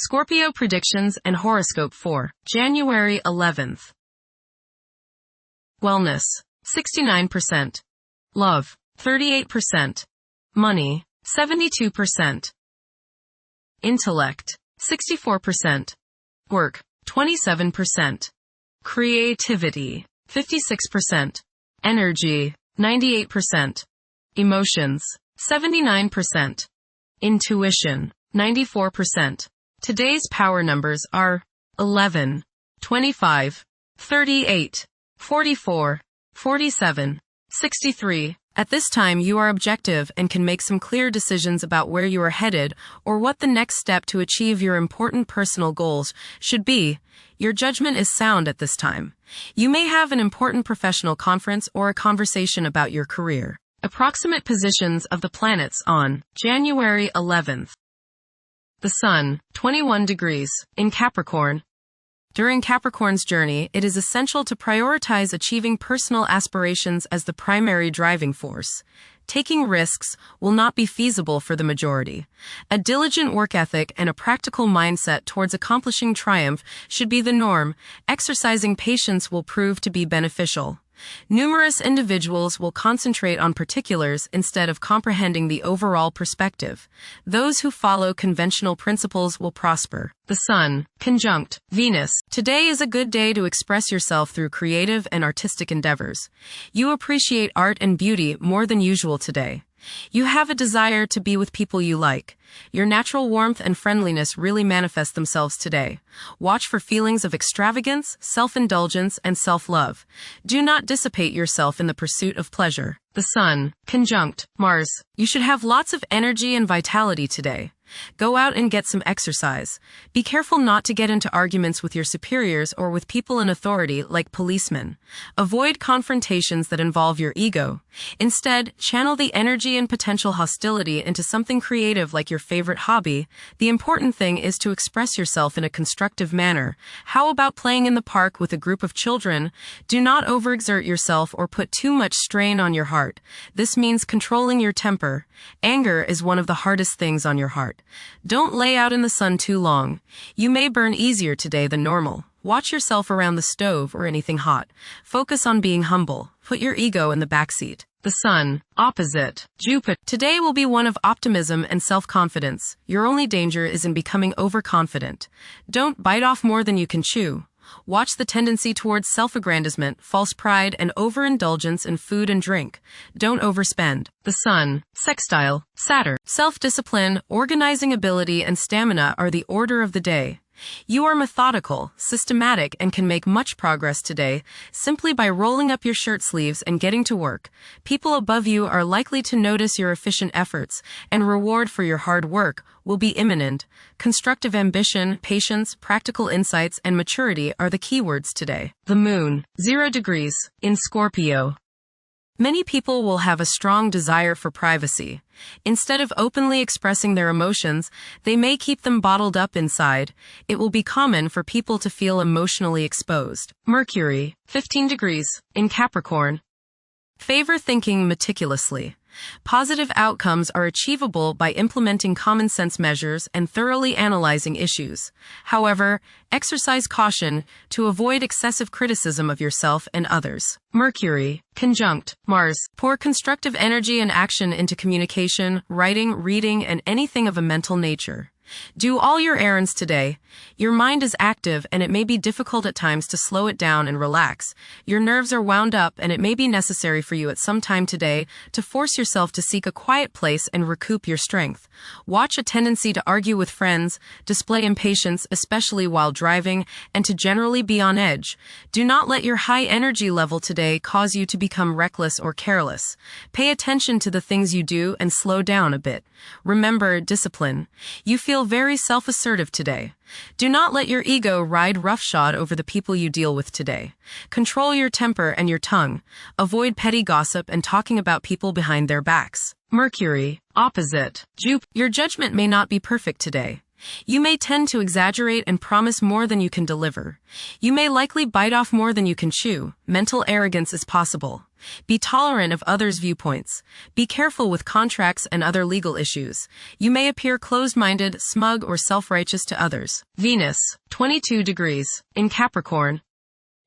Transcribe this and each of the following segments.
Scorpio predictions and horoscope for January 11th. Wellness, 69%. Love, 38%. Money, 72%. Intellect, 64%. Work, 27%. Creativity, 56%. Energy, 98%. Emotions, 79%. Intuition, 94%. Today's power numbers are 11, 25, 38, 44, 47, 63. At this time, you are objective and can make some clear decisions about where you are headed or what the next step to achieve your important personal goals should be. Your judgment is sound at this time. You may have an important professional conference or a conversation about your career. Approximate positions of the planets on January 11th. The Sun, 21 degrees, in Capricorn. During Capricorn's journey, it is essential to prioritize achieving personal aspirations as the primary driving force. Taking risks will not be feasible for the majority. A diligent work ethic and a practical mindset towards accomplishing triumph should be the norm. Exercising patience will prove to be beneficial. Numerous individuals will concentrate on particulars instead of comprehending the overall perspective. Those who follow conventional principles will prosper. The Sun, conjunct Venus. Today is a good day to express yourself through creative and artistic endeavors. You appreciate art and beauty more than usual today. You have a desire to be with people you like. Your natural warmth and friendliness really manifest themselves today. Watch for feelings of extravagance, self-indulgence, and self-love. Do not dissipate yourself in the pursuit of pleasure. The Sun, conjunct Mars. You should have lots of energy and vitality today. Go out and get some exercise. Be careful not to get into arguments with your superiors or with people in authority like policemen. Avoid confrontations that involve your ego. Instead, channel the energy and potential hostility into something creative like your favorite hobby. The important thing is to express yourself in a constructive manner. How about playing in the park with a group of children? Do not overexert yourself or put too much strain on your heart. This means controlling your temper. Anger is one of the hardest things on your heart. Don't lay out in the sun too long. You may burn easier today than normal. Watch yourself around the stove or anything hot. Focus on being humble. Put your ego in the backseat. The Sun, opposite Jupiter. Today will be one of optimism and self-confidence. Your only danger is in becoming overconfident. Don't bite off more than you can chew. Watch the tendency towards self-aggrandizement, false pride, and overindulgence in food and drink. Don't overspend. The Sun, sextile Saturn. Self-discipline, organizing ability, and stamina are the order of the day. You are methodical, systematic, and can make much progress today simply by rolling up your shirt sleeves and getting to work. People above you are likely to notice your efficient efforts, and reward for your hard work will be imminent. Constructive ambition, patience, practical insights, and maturity are the keywords today. The Moon, 0 degrees, in Scorpio. Many people will have a strong desire for privacy. Instead of openly expressing their emotions, they may keep them bottled up inside. It will be common for people to feel emotionally exposed. Mercury, 15 degrees, in Capricorn. Favor thinking meticulously. Positive outcomes are achievable by implementing common sense measures and thoroughly analyzing issues. However, exercise caution to avoid excessive criticism of yourself and others. Mercury, conjunct Mars. Pour constructive energy and action into communication, writing, reading, and anything of a mental nature. Do all your errands today. Your mind is active and it may be difficult at times to slow it down and relax. Your nerves are wound up and it may be necessary for you at some time today to force yourself to seek a quiet place and recoup your strength. Watch a tendency to argue with friends, display impatience, especially while driving, and to generally be on edge. Do not let your high energy level today cause you to become reckless or careless. Pay attention to the things you do and slow down a bit. Remember discipline. You feel very self-assertive today. Do not let your ego ride roughshod over the people you deal with today. Control your temper and your tongue. Avoid petty gossip and talking about people behind their backs. Mercury, opposite Jupiter. Your judgment may not be perfect today. You may tend to exaggerate and promise more than you can deliver. You may likely bite off more than you can chew. Mental arrogance is possible. Be tolerant of others' viewpoints. Be careful with contracts and other legal issues. You may appear closed-minded, smug, or self-righteous to others. Venus, 22 degrees, in Capricorn.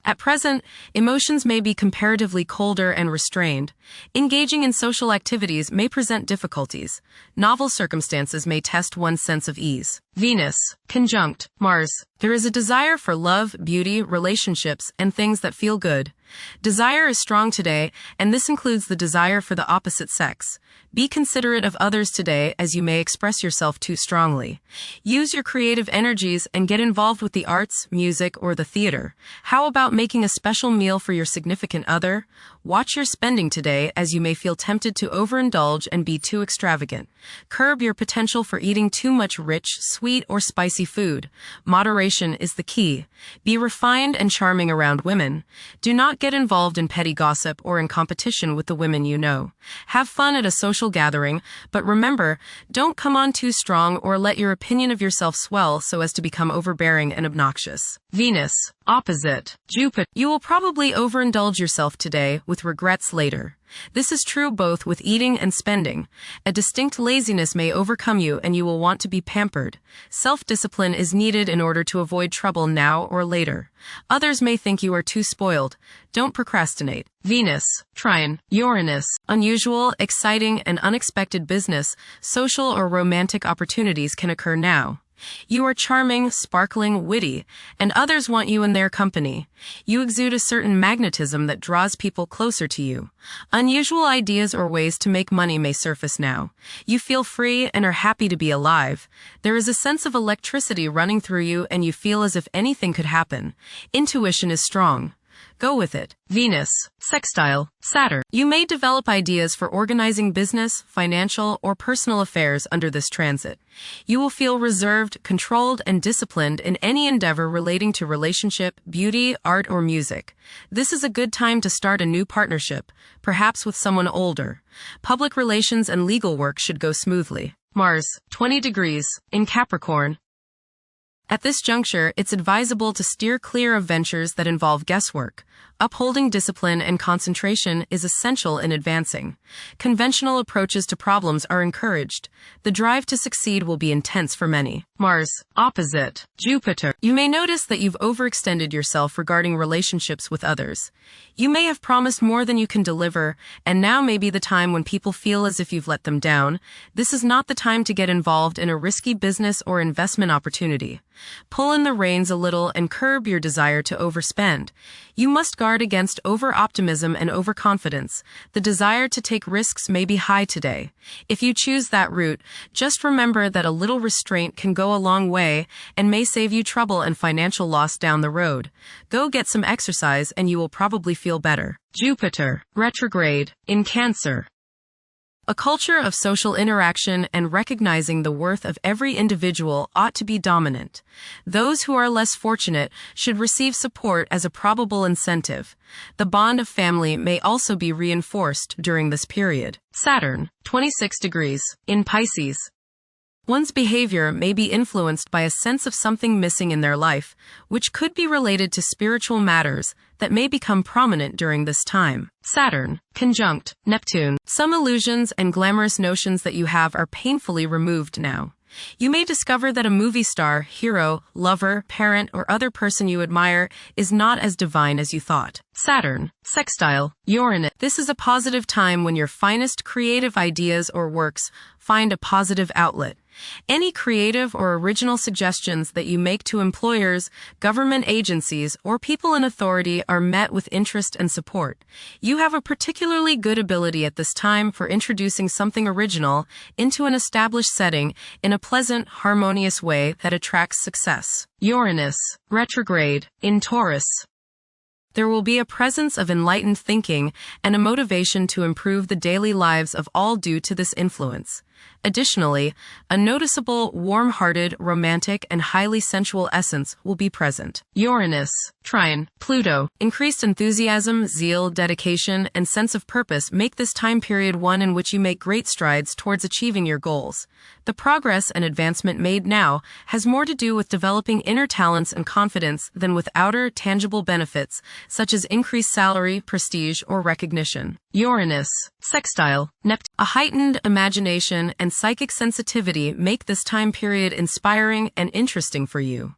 At present, emotions may be comparatively colder and restrained. Engaging in social activities may present difficulties. Novel circumstances may test one's sense of ease. Venus, conjunct Mars. There is a desire for love, beauty, relationships, and things that feel good. Desire is strong today, and this includes the desire for the opposite sex. Be considerate of others today, as you may express yourself too strongly. Use your creative energies and get involved with the arts, music, or the theater. How about making a special meal for your significant other? Watch your spending today, as you may feel tempted to overindulge and be too extravagant. Curb your potential for eating too much rich, sweet, or spicy food. Moderation is the key. Be refined and charming around women. Do not get involved in petty gossip or in competition with the women you know. Have fun at a social gathering, but remember, don't come on too strong or let your opinion of yourself swell so as to become overbearing and obnoxious. Venus, opposite Jupiter. You will probably overindulge yourself today with regrets later. This is true both with eating and spending. A distinct laziness may overcome you and you will want to be pampered. Self-discipline is needed in order to avoid trouble now or later. Others may think you are too spoiled. Don't procrastinate. Venus, trine Uranus. Unusual, exciting, and unexpected business, social or romantic opportunities can occur now. You are charming, sparkling, witty, and others want you in their company. You exude a certain magnetism that draws people closer to you. Unusual ideas or ways to make money may surface now. You feel free and are happy to be alive. There is a sense of electricity running through you and you feel as if anything could happen. Intuition is strong. Go with it. Venus, sextile Saturn. You may develop ideas for organizing business, financial, or personal affairs under this transit. You will feel reserved, controlled, and disciplined in any endeavor relating to relationship, beauty, art, or music. This is a good time to start a new partnership, perhaps with someone older. Public relations and legal work should go smoothly. Mars, 20 degrees, in Capricorn. At this juncture, it's advisable to steer clear of ventures that involve guesswork. Upholding discipline and concentration is essential in advancing. Conventional approaches to problems are encouraged. The drive to succeed will be intense for many. Mars, opposite Jupiter. You may notice that you've overextended yourself regarding relationships with others. You may have promised more than you can deliver, and now may be the time when people feel as if you've let them down. This is not the time to get involved in a risky business or investment opportunity. Pull in the reins a little and curb your desire to overspend. You must guard against over-optimism and overconfidence. The desire to take risks may be high today. If you choose that route, just remember that a little restraint can go a long way and may save you trouble and financial loss down the road. Go get some exercise and you will probably feel better. Jupiter, retrograde, in Cancer. A culture of social interaction and recognizing the worth of every individual ought to be dominant. Those who are less fortunate should receive support as a probable incentive. The bond of family may also be reinforced during this period. Saturn, 26 degrees, in Pisces. One's behavior may be influenced by a sense of something missing in their life, which could be related to spiritual matters that may become prominent during this time. Saturn, conjunct Neptune. Some illusions and glamorous notions that you have are painfully removed now. You may discover that a movie star, hero, lover, parent, or other person you admire is not as divine as you thought. Saturn, sextile Uranus. This is a positive time when your finest creative ideas or works find a positive outlet. Any creative or original suggestions that you make to employers, government agencies, or people in authority are met with interest and support. You have a particularly good ability at this time for introducing something original into an established setting in a pleasant, harmonious way that attracts success. Uranus, retrograde, in Taurus. There will be a presence of enlightened thinking and a motivation to improve the daily lives of all due to this influence. Additionally, a noticeable, warm-hearted, romantic, and highly sensual essence will be present. Uranus, trine, Pluto. Increased enthusiasm, zeal, dedication, and sense of purpose make this time period one in which you make great strides towards achieving your goals. The progress and advancement made now has more to do with developing inner talents and confidence than with outer, tangible benefits, such as increased salary, prestige, or recognition. Uranus, sextile, Neptune. A heightened imagination and psychic sensitivity make this time period inspiring and interesting for you.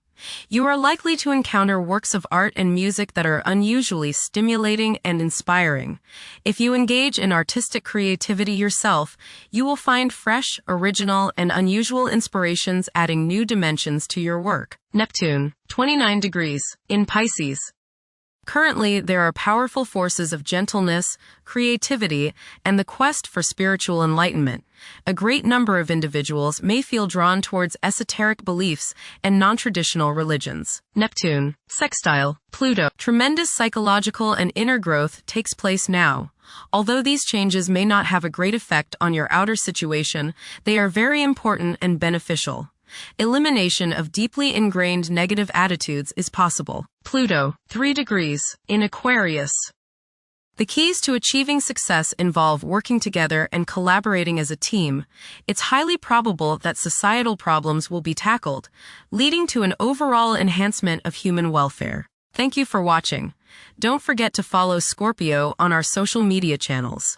You are likely to encounter works of art and music that are unusually stimulating and inspiring. If you engage in artistic creativity yourself, you will find fresh, original, and unusual inspirations adding new dimensions to your work. Neptune, 29 degrees, in Pisces. Currently, there are powerful forces of gentleness, creativity, and the quest for spiritual enlightenment. A great number of individuals may feel drawn towards esoteric beliefs and non-traditional religions. Neptune, sextile, Pluto. Tremendous psychological and inner growth takes place now. Although these changes may not have a great effect on your outer situation, they are very important and beneficial. Elimination of deeply ingrained negative attitudes is possible. Pluto, 3 degrees, in Aquarius. The keys to achieving success involve working together and collaborating as a team. It's highly probable that societal problems will be tackled, leading to an overall enhancement of human welfare. Thank you for watching. Don't forget to follow Scorpio on our social media channels.